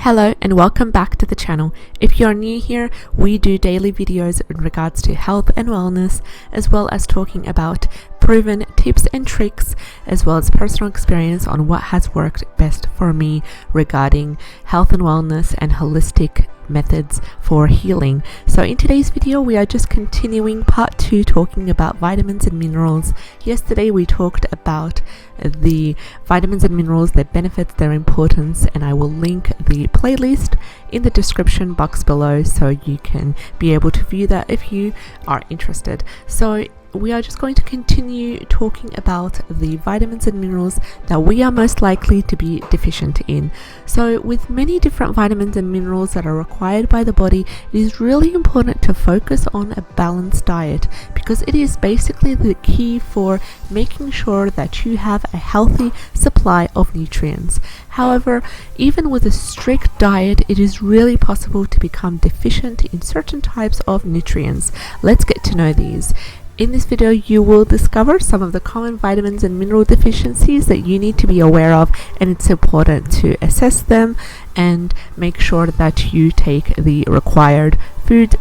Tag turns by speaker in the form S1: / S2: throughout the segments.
S1: Hello and welcome back to the channel. If you are new here, we do daily videos in regards to health and wellness, as well as talking about proven tips and tricks, as well as personal experience on what has worked best for me regarding health and wellness and holistic methods for healing. So in today's video, we are just continuing part 2, talking about vitamins and minerals. Yesterday we talked about the vitamins and minerals, their benefits, their importance, and I will link the playlist in the description box below so you can be able to view that if you are interested. So we are just going to continue talking about the vitamins and minerals that we are most likely to be deficient in. So with many different vitamins and minerals that are required by the body, it is really important to focus on a balanced diet, because it is basically the key for making sure that you have a healthy supply of nutrients. However, even with a strict diet, it is really possible to become deficient in certain types of nutrients. Let's get to know these. In this video, you will discover some of the common vitamins and mineral deficiencies that you need to be aware of, and it's important to assess them and make sure that you take the required food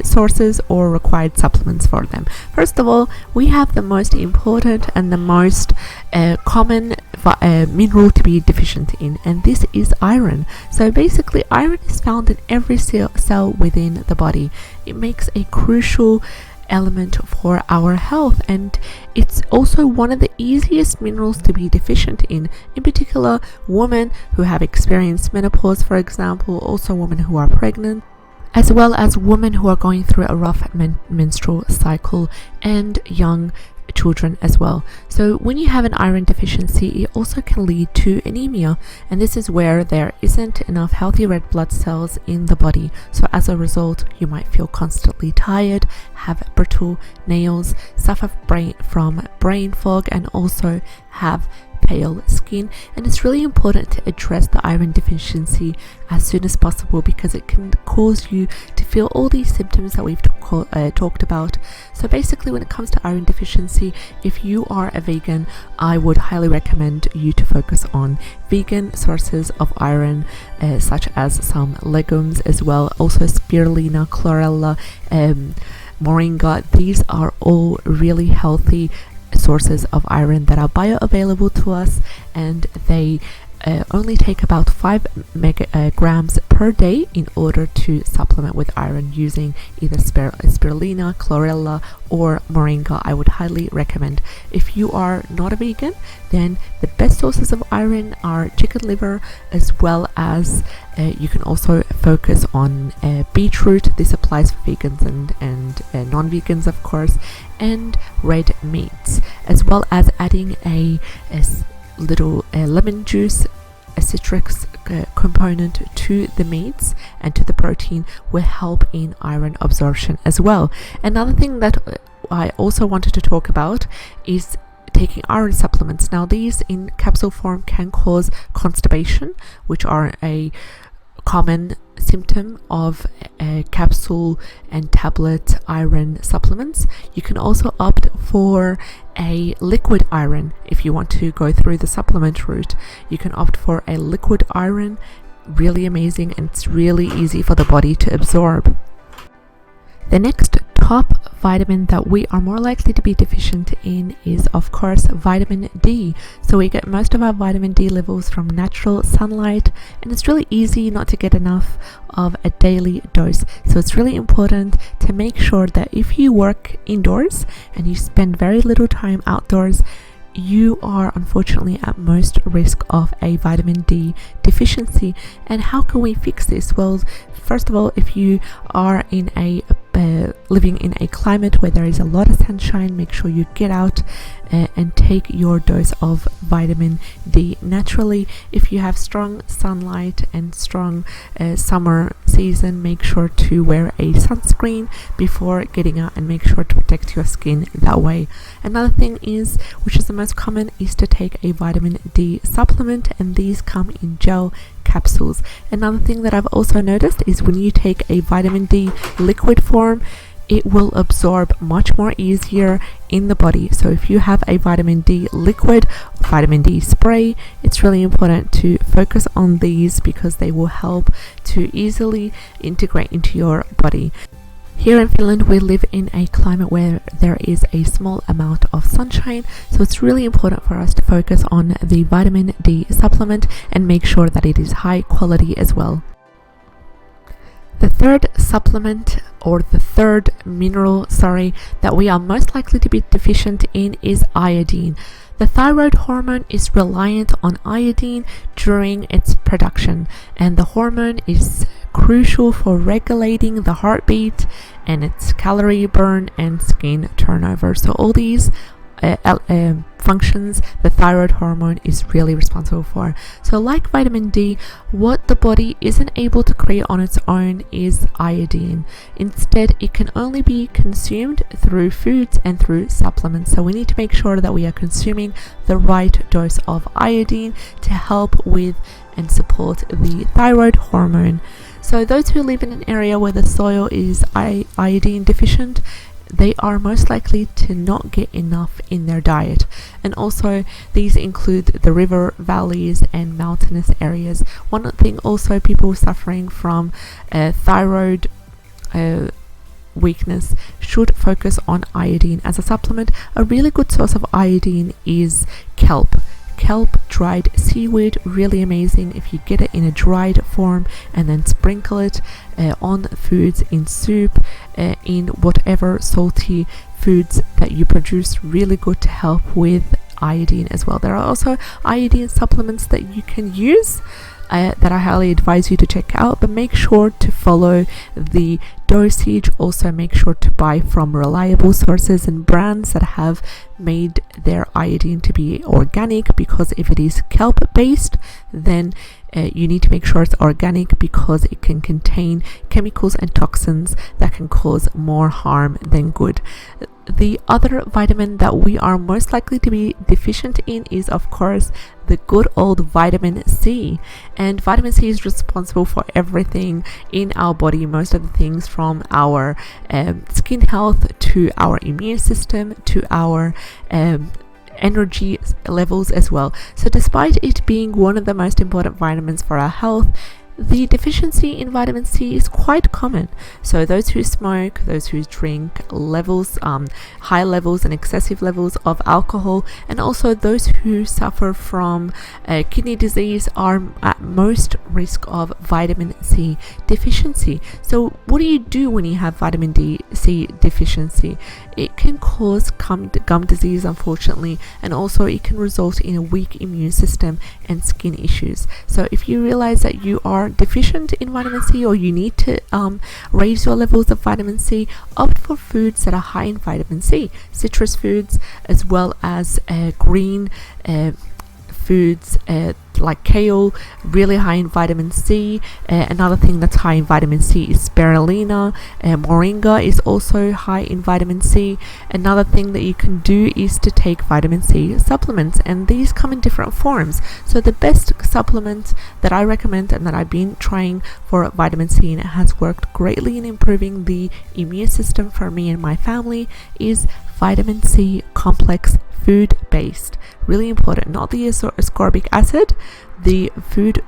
S1: sources or required supplements for them. First of all, we have the most important and the most common mineral to be deficient in, and this is iron. So basically, iron is found in every cell within the body. It makes a crucial element for our health, and it's also one of the easiest minerals to be deficient in particular women who have experienced menopause, for example, also women who are pregnant, as well as women who are going through a rough menstrual cycle, and young children as well. So when you have an iron deficiency, it also can lead to anemia, and this is where there isn't enough healthy red blood cells in the body. So as a result, you might feel constantly tired, have brittle nails, suffer from brain fog, and also have pale skin. And it's really important to address the iron deficiency as soon as possible, because it can cause you to feel all these symptoms that we've talked about. So basically, when it comes to iron deficiency, if you are a vegan, I would highly recommend you to focus on vegan sources of iron, such as some legumes as well, also spirulina, chlorella, moringa. These are all really healthy sources of iron that are bioavailable to us, and they only take about 5 grams per day in order to supplement with iron using either spirulina, chlorella, or moringa. I would highly recommend. If you are not a vegan, then the best sources of iron are chicken liver, as well as you can also focus on beetroot. This applies for vegans and non-vegans, of course, and red meats, as well as adding a little lemon juice, a citrus component to the meats and to the protein will help in iron absorption as well. Another thing that I also wanted to talk about is taking iron supplements. Now, these in capsule form can cause constipation, which are a common symptom of capsule and tablet iron supplements. You can also opt for a liquid iron. If you want to go through the supplement route, you can opt for a liquid iron. Really amazing, and it's really easy for the body to absorb. The next top vitamin that we are more likely to be deficient in is, of course, vitamin D. So we get most of our vitamin D levels from natural sunlight, and it's really easy not to get enough of a daily dose. So it's really important to make sure that if you work indoors and you spend very little time outdoors, you are unfortunately at most risk of a vitamin D deficiency. And how can we fix this? Well, first of all, if you are in a living in a climate where there is a lot of sunshine, make sure you get out and take your dose of vitamin D naturally. If you have strong sunlight and strong summer season, make sure to wear a sunscreen before getting out and make sure to protect your skin that way. Another thing is, which is the most common, is to take a vitamin D supplement, and these come in gel capsules. Another thing that I've also noticed is when you take a vitamin D liquid form, it will absorb much more easier in the body. So if you have a vitamin D liquid, vitamin D spray, it's really important to focus on these because they will help to easily integrate into your body. Here in Finland, we live in a climate where there is a small amount of sunshine, so it's really important for us to focus on the vitamin D supplement and make sure that it is high quality as well. The third supplement, or the third mineral, that we are most likely to be deficient in is iodine. The thyroid hormone is reliant on iodine during its production, and the hormone is crucial for regulating the heartbeat and its calorie burn and skin turnover. So all these functions the thyroid hormone is really responsible for. So like vitamin D, what the body isn't able to create on its own is iodine. Instead, it can only be consumed through foods and through supplements. So we need to make sure that we are consuming the right dose of iodine to help with and support the thyroid hormone. So those who live in an area where the soil is iodine deficient, they are most likely to not get enough in their diet. And also these include the river valleys and mountainous areas. One thing also, people suffering from thyroid weakness should focus on iodine as a supplement. A really good source of iodine is kelp. Kelp, dried seaweed, really amazing if you get it in a dried form and then sprinkle it on foods, in soup, in whatever salty foods that you produce. Really good to help with iodine as well. There are also iodine supplements that you can use that I highly advise you to check out, but make sure to follow the dosage. Also make sure to buy from reliable sources and brands that have made their iodine to be organic, because if it is kelp based, then you need to make sure it's organic, because it can contain chemicals and toxins that can cause more harm than good. The other vitamin that we are most likely to be deficient in is, of course, the good old vitamin C. And vitamin C is responsible for everything in our body, most of the things from our skin health to our immune system to our energy levels as well. So despite it being one of the most important vitamins for our health, the deficiency in vitamin C is quite common. So those who smoke, those who drink high levels and excessive levels of alcohol, and also those who suffer from kidney disease are at most risk of vitamin C deficiency. So what do you do when you have vitamin C deficiency? It can cause gum disease, unfortunately, and also it can result in a weak immune system and skin issues. So if you realize that you are deficient in vitamin C, or you need to raise your levels of vitamin C, opt for foods that are high in vitamin C, citrus foods, as well as green foods like kale, really high in vitamin C. Another thing that's high in vitamin C is spirulina. Moringa is also high in vitamin C. Another thing that you can do is to take vitamin C supplements, and these come in different forms. So the best supplement that I recommend and that I've been trying for vitamin C, and it has worked greatly in improving the immune system for me and my family, is vitamin C complex, food based. Really important, not the ascorbic acid, the food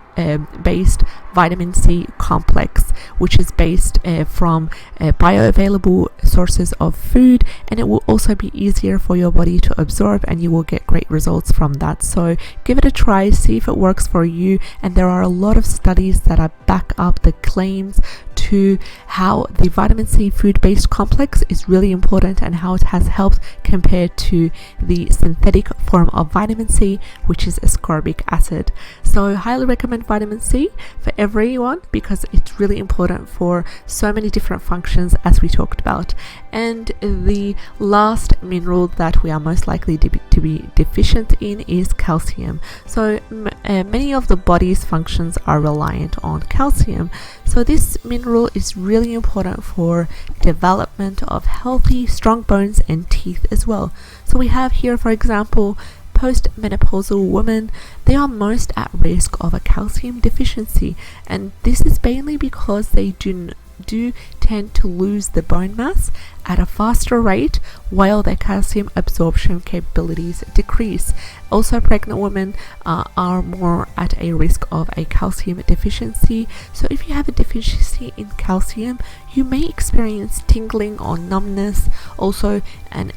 S1: based vitamin C complex, which is based from bioavailable sources of food, and it will also be easier for your body to absorb, and you will get great results from that. So give it a try, see if it works for you. And there are a lot of studies that back up the claims to how the vitamin C food-based complex is really important and how it has helped compared to the synthetic form of vitamin C, which is ascorbic acid. So highly recommend vitamin C for everyone, because it's really important for so many different functions, as we talked about. And the last mineral that we are most likely to be deficient in is calcium. So many of the body's functions are reliant on calcium. So this mineral is really important for development of healthy, strong bones and teeth as well. So we have here, for example, postmenopausal women. They are most at risk of a calcium deficiency, and this is mainly because they do do tend to lose the bone mass at a faster rate while their calcium absorption capabilities decrease. Also, pregnant women are more at a risk of a calcium deficiency. So if you have a deficiency in calcium, you may experience tingling or numbness, also an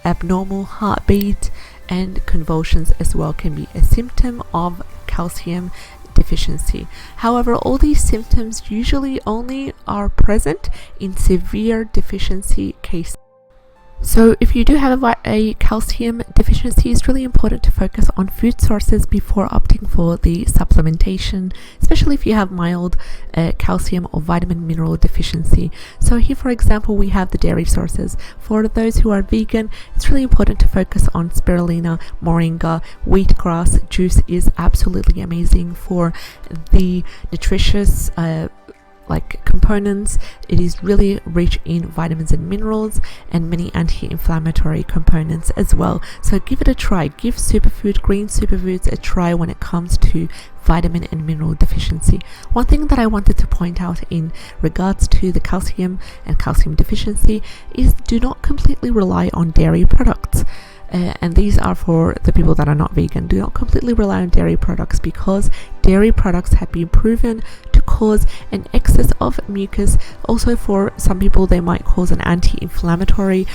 S1: abnormal heartbeat, and convulsions as well can be a symptom of calcium deficiency. However, all these symptoms usually only are present in severe deficiency cases. So if you do have a calcium deficiency, it's really important to focus on food sources before opting for the supplementation, especially if you have mild calcium or vitamin mineral deficiency. So here, for example, we have the dairy sources. For those who are vegan, it's really important to focus on spirulina, moringa, wheatgrass juice is absolutely amazing for the nutritious components. It is really rich in vitamins and minerals and many anti-inflammatory components as well. So give it a try. Give green superfoods a try when it comes to vitamin and mineral deficiency. One thing that I wanted to point out in regards to the calcium and calcium deficiency is do not completely rely on dairy products. And these are for the people that are not vegan. Do not completely rely on dairy products, because dairy products have been proven to cause an excess of mucus. Also, for some people, they might cause an inflammatory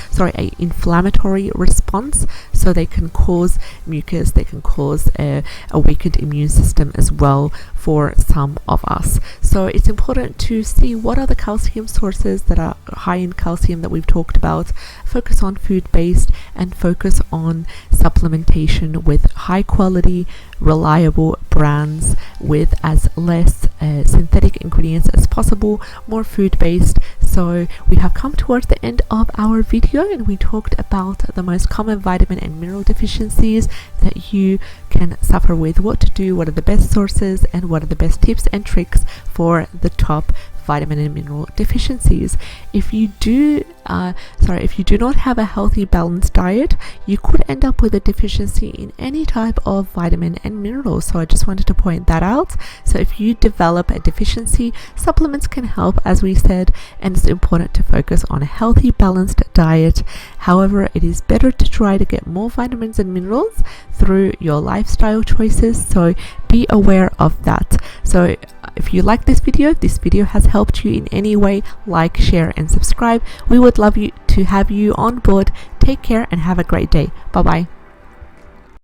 S1: response. So they can cause mucus, they can cause a weakened immune system as well for some of us. So it's important to see what are the calcium sources that are high in calcium that we've talked about. Focus on food-based and focus on supplementation with high quality, reliable brands with as less synthetic ingredients as possible, more food-based. So we have come towards the end of our video, and we talked about the most common vitamin and mineral deficiencies that you can suffer with, what to do, what are the best sources, and what are the best tips and tricks for the top vitamin and mineral deficiencies. If you do not have a healthy balanced diet, you could end up with a deficiency in any type of vitamin and mineral. So I just wanted to point that out. So if you develop a deficiency, supplements can help, as we said, and it's important to focus on a healthy balanced diet. However, it is better to try to get more vitamins and minerals through your lifestyle choices, so be aware of that. So if you like this video has helped you in any way, like, share and subscribe. We would love to have you on board. Take care and have a great day. Bye bye.